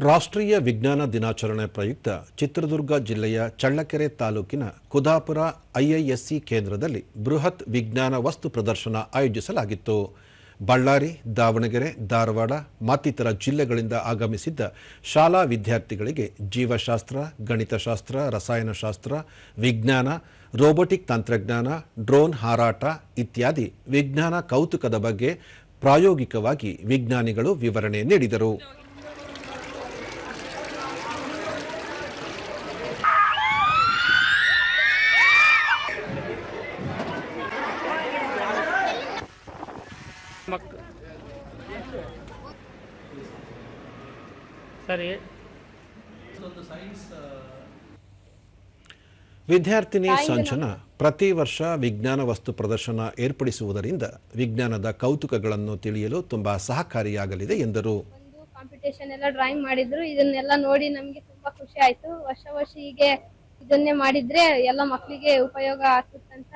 ರಾಷ್ಟ್ರೀಯ ವಿಜ್ಞಾನ ದಿನಾಚರಣೆ ಪ್ರಯುಕ್ತ ಚಿತ್ರದುರ್ಗ ಜಿಲ್ಲೆಯ ಚಳ್ಳಕೆರೆ ತಾಲೂಕಿನ ಕುದಾಪುರ ಐಐಎಸ್ಸಿ ಕೇಂದ್ರದಲ್ಲಿ ಬೃಹತ್ ವಿಜ್ಞಾನ ವಸ್ತು ಪ್ರದರ್ಶನ ಆಯೋಜಿಸಲಾಗಿತ್ತು. ಬಳ್ಳಾರಿ, ದಾವಣಗೆರೆ, ಧಾರವಾಡ ಮತ್ತಿತರ ಜಿಲ್ಲೆಗಳಿಂದ ಆಗಮಿಸಿದ್ದ ಶಾಲಾ ವಿದ್ಯಾರ್ಥಿಗಳಿಗೆ ಜೀವಶಾಸ್ತ್ರ, ಗಣಿತಶಾಸ್ತ್ರ, ರಸಾಯನಶಾಸ್ತ್ರ, ವಿಜ್ಞಾನ, ರೋಬೋಟಿಕ್ ತಂತ್ರಜ್ಞಾನ, ಡ್ರೋನ್ ಹಾರಾಟ ಇತ್ಯಾದಿ ವಿಜ್ಞಾನ ಕೌತುಕದ ಬಗ್ಗೆ ಪ್ರಾಯೋಗಿಕವಾಗಿ ವಿಜ್ಞಾನಿಗಳು ವಿವರಣೆ ನೀಡಿದರು. ವಿದ್ಯಾರ್ಥಿನಿ ಸಂಜನಾ ಪ್ರತಿ ವರ್ಷ ವಿಜ್ಞಾನ ವಸ್ತು ಪ್ರದರ್ಶನ ಏರ್ಪಡಿಸುವುದರಿಂದ ವಿಜ್ಞಾನದ ಕೌತುಕಗಳನ್ನು ತಿಳಿಯಲು ತುಂಬಾ ಸಹಕಾರಿಯಾಗಲಿದೆ ಎಂದರು. ಕಾಂಪಿಟೇಷನ್ ಎಲ್ಲ ಡ್ರಾಯಿಂಗ್ ಮಾಡಿದ್ರು, ಇದನ್ನೆಲ್ಲ ನೋಡಿ ನಮಗೆ ತುಂಬಾ ಖುಷಿ ಆಯ್ತು. ವರ್ಷ ಹೀಗೆ ಇದನ್ನೇ ಮಾಡಿದ್ರೆ ಎಲ್ಲ ಮಕ್ಕಳಿಗೆ ಉಪಯೋಗ ಆಗ್ತಂತ.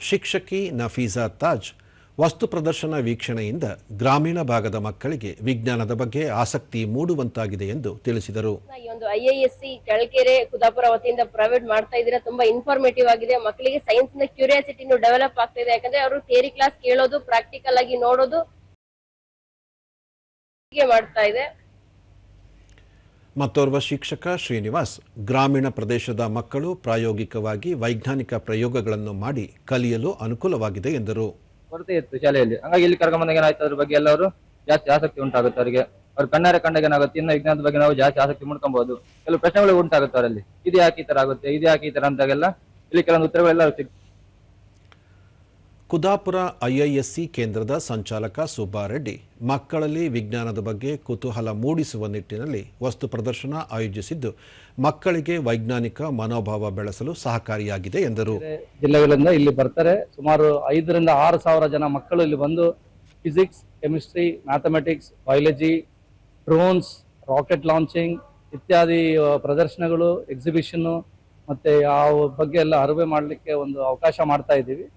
ಶಿಕ್ಷಕಿ ನಫೀಸಾ ತಾಜ್ ವಸ್ತು ಪ್ರದರ್ಶನ ವೀಕ್ಷಣೆಯಿಂದ ಗ್ರಾಮೀಣ ಭಾಗದ ಮಕ್ಕಳಿಗೆ ವಿಜ್ಞಾನದ ಬಗ್ಗೆ ಆಸಕ್ತಿ ಮೂಡುವಂತಾಗಿದೆ ಎಂದು ತಿಳಿಸಿದರು. ಈ ಒಂದು ಐಐಎಸ್ಸಿ ಚಳ್ಳಕೆರೆ ಕುದಾಪುರ ವತಿಯಿಂದ ಪ್ರೊವೈಡ್ ಮಾಡ್ತಾ ಇದ್ರೆ ತುಂಬಾ ಇನ್ಫಾರ್ಮೇಟಿವ್ ಆಗಿದೆ. ಮಕ್ಕಳಿಗೆ ಸೈನ್ಸ್ ನ ಕ್ಯೂರಿಯಾಸಿಟಿನೂ ಡೆವಲಪ್ ಆಗ್ತಾ ಇದೆ. ಯಾಕಂದ್ರೆ ಅವರು ಥಿಯರಿ ಕ್ಲಾಸ್ ಕೇಳೋದು, ಪ್ರಾಕ್ಟಿಕಲ್ ಆಗಿ ನೋಡೋದು ಹೀಗೆ ಮಾಡ್ತಾ ಇದೆ. ಮತ್ತೋರ್ವ ಶಿಕ್ಷಕ ಶ್ರೀನಿವಾಸ್ ಗ್ರಾಮೀಣ ಪ್ರದೇಶದ ಮಕ್ಕಳು ಪ್ರಾಯೋಗಿಕವಾಗಿ ವೈಜ್ಞಾನಿಕ ಪ್ರಯೋಗಗಳನ್ನು ಮಾಡಿ ಕಲಿಯಲು ಅನುಕೂಲವಾಗಿದೆ ಎಂದರು. ಕೊರತೆ ಇತ್ತು ಶಾಲೆಯಲ್ಲಿ, ಹಾಗಾಗಿ ಇಲ್ಲಿ ಕರ್ಕೊಂಬಂದಾಗ ಏನಾಯ್ತು ಅದ್ರ ಬಗ್ಗೆ ಎಲ್ಲರೂ ಜಾಸ್ತಿ ಆಸಕ್ತಿ ಉಂಟಾಗುತ್ತೆ. ಅವರಿಗೆ ಅವ್ರ ಕಣ್ಣಾರೆ ಕಂಡಾಗ ಏನಾಗುತ್ತೆ, ಇನ್ನು ವಿಜ್ಞಾನದ ಬಗ್ಗೆ ನಾವು ಜಾಸ್ತಿ ಆಸಕ್ತಿ ಮಾಡ್ಕೊಬಹುದು. ಕೆಲವು ಪ್ರಶ್ನೆಗಳು ಉಂಟಾಗುತ್ತೆ ಅವರಲ್ಲಿ, ಇದು ಯಾಕೆ ಈ ತರ ಆಗುತ್ತೆ, ಇದು ಯಾಕೆ ಈ ತರ ಅಂತಾಗೆಲ್ಲ ಇಲ್ಲಿ ಕೆಲವೊಂದು ಉತ್ತರಗಳೆಲ್ಲ ಸಿಗ್ತದೆ. ಕುದಾಪುರ ಐಐಎಸ್ಸಿ ಕೇಂದ್ರದ ಸಂಚಾಲಕ ಸುಬ್ಬಾರೆಡ್ಡಿ ಮಕ್ಕಳಲ್ಲಿ ವಿಜ್ಞಾನದ ಬಗ್ಗೆ ಕುತೂಹಲ ಮೂಡಿಸುವ ನಿಟ್ಟಿನಲ್ಲಿ ವಸ್ತು ಪ್ರದರ್ಶನ ಆಯೋಜಿಸಿದ್ದು ಮಕ್ಕಳಿಗೆ ವೈಜ್ಞಾನಿಕ ಮನೋಭಾವ ಬೆಳೆಸಲು ಸಹಕಾರಿಯಾಗಿದೆ ಎಂದರು. ಜಿಲ್ಲೆಗಳಿಂದ ಇಲ್ಲಿ ಬರ್ತಾರೆ. ಸುಮಾರು 5,000 ರಿಂದ 6,000 ಜನ ಮಕ್ಕಳು ಇಲ್ಲಿ ಬಂದು physics, chemistry, mathematics, biology, drones, rocket launching ಇತ್ಯಾದಿ ಪ್ರದರ್ಶನಗಳು, ಎಕ್ಸಿಬಿಷನ್ ಮತ್ತೆ ಯಾವ ಬಗ್ಗೆ ಎಲ್ಲ ಅರಿವೆ ಮಾಡಲಿಕ್ಕೆ ಒಂದು ಅವಕಾಶ ಮಾಡ್ತಾ ಇದ್ದೀವಿ.